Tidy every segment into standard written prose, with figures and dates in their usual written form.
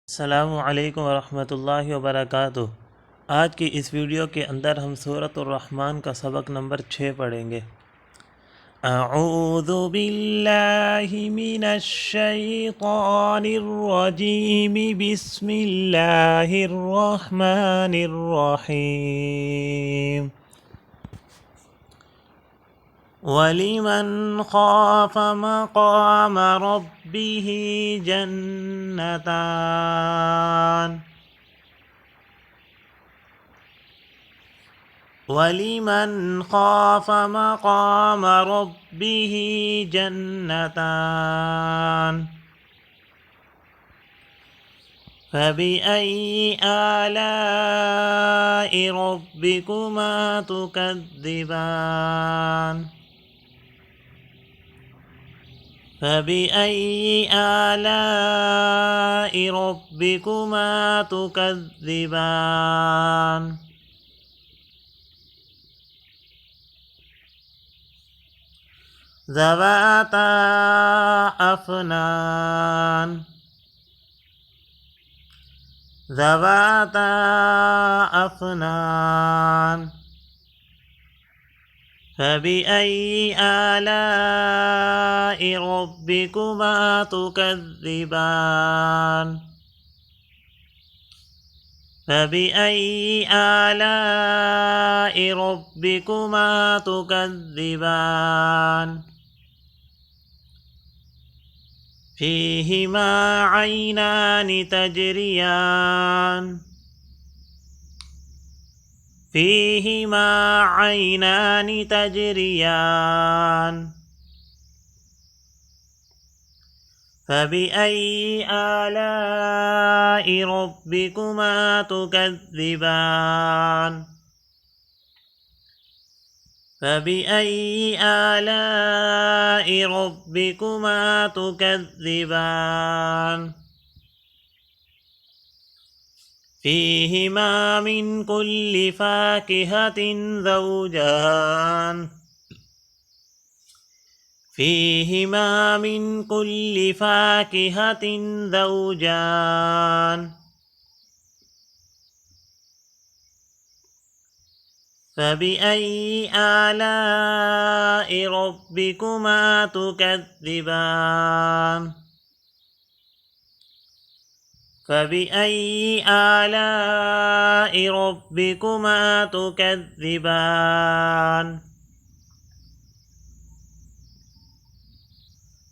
अस्सलामु अलैकुम वरहमतुल्लाहि वबरकातुह। आज की इस वीडियो के अंदर हम सूरतुर रहमान का सबक नंबर 6 पढ़ेंगे। अऊज़ु बिल्लाहि मिनश शैतानिर रजीम। बिस्मिल्लाहिर रहमानिर रहीम। वलिमन खाफ मक़ाम रब्बिही जन्नतान। वलिमन खाफ मक़ाम रब्बिही जन्नतान। फबिअय्यि आलाइ रब्बिकुमा तुकज़्ज़िबान। फबिअय्यि आलाइ रब्बिकुमा तुकज़्ज़िबान। ज़वाता अफ़नान। ज़वाता अफ़नान। फबिअय्यि आलाइ रब्बिकुमा तुकज़्ज़िबान। फबिअय्यि आलाइ रब्बिकुमा तुकज़्ज़िबान। फ़ीहिमा ऐनान तजरियान। फ़ीहिमा ऐनान तजरियान। फबिअय्यि आलाइ रब्बिकुमा तुकज़्ज़िबान। फबिअय्यि आलाइ रब्बिकुमा तुकज़्ज़िबान। फ़ीहिमा मिन कुल्लि फ़ाकिहतिन ज़ौजान। फ़ीहिमा मिन कुल्लि फ़ाकिहतिन ज़ौजान। फबिअय्यि आलाइ रब्बिकुमा तुकज़्ज़िबान। फबिअय्यि आलाइ रब्बिकुमा तुकज़्ज़िबान।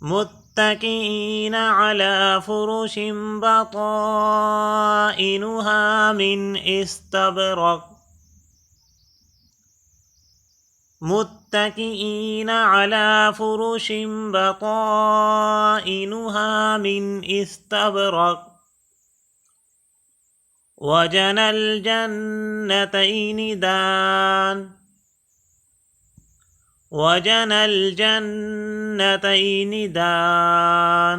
मुत्तकिईन अला फ़ुरुशिन बताइनुहा मिन इस्तबरक़। मुत्तकिईन अला फ़ुरुशिन बताइनुहा मिन इस्तबरक़। वजनल जन्नतैन दान। वजनल जन्नतैन दान।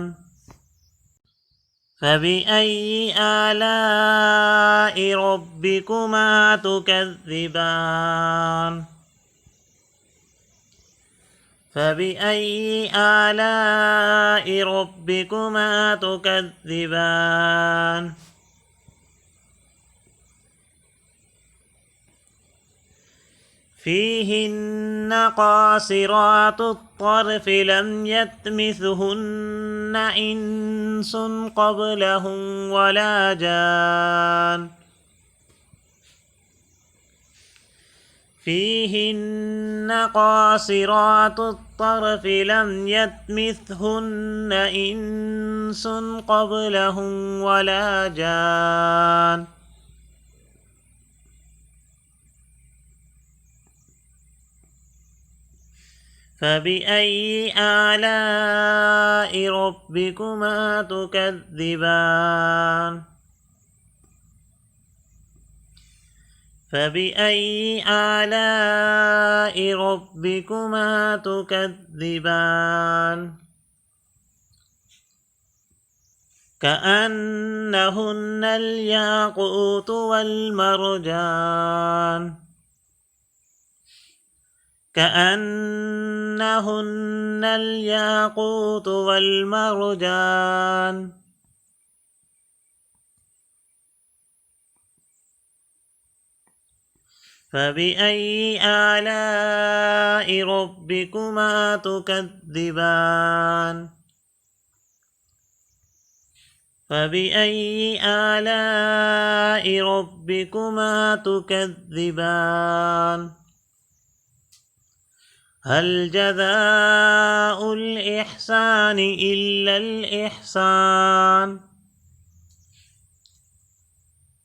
फबिअय्यि आलाइ रब्बिकुमा तुकज़्ज़िबान। फबिअय्यि आलाइ रब्बिकुमा तुकज़्ज़िबान। फ़ीहिन्न क़ासिरातुत तरफ़ लम यत्मिथहुन्न इंसुन क़ब्लहुम वला जान। फ़ीहिन्न क़ासिरातुत तरफ़ लम यत्मिथहुन्न इंसुन क़ब्लहुम वला जान। फबिअय्यि आलाइ रब्बिकुमा तुकज़्ज़िबान। फबिअय्यि आलाइ रब्बिकुमा तुकज़्ज़िबान। कअन्नहुन्न الياقوت والمرجان। كأنهن الياقوت والمرجان فبأي آلاء ربكما تكذبان فبأي آلاء ربكما تكذبان هل جزاء الإحسان إلا الإحسان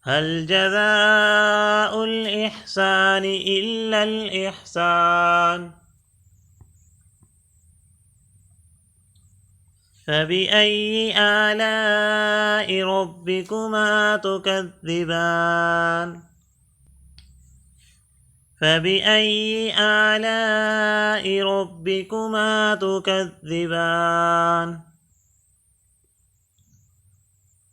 هل جزاء الإحسان إلا الإحسان فبأي آلاء ربكما تكذبان فبأي آلاء ربكما تكذبان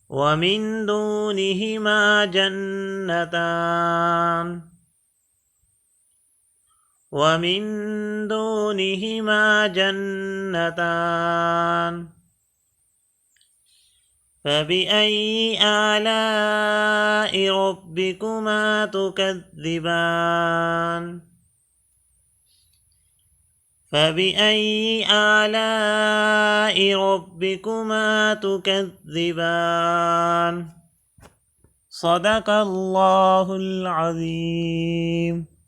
ومن دونهما جنتان ومن دونهما جنتان فبأي آلاء ربكما تكذبان فبأي آلاء ربكما تكذبان صدق الله العظيم.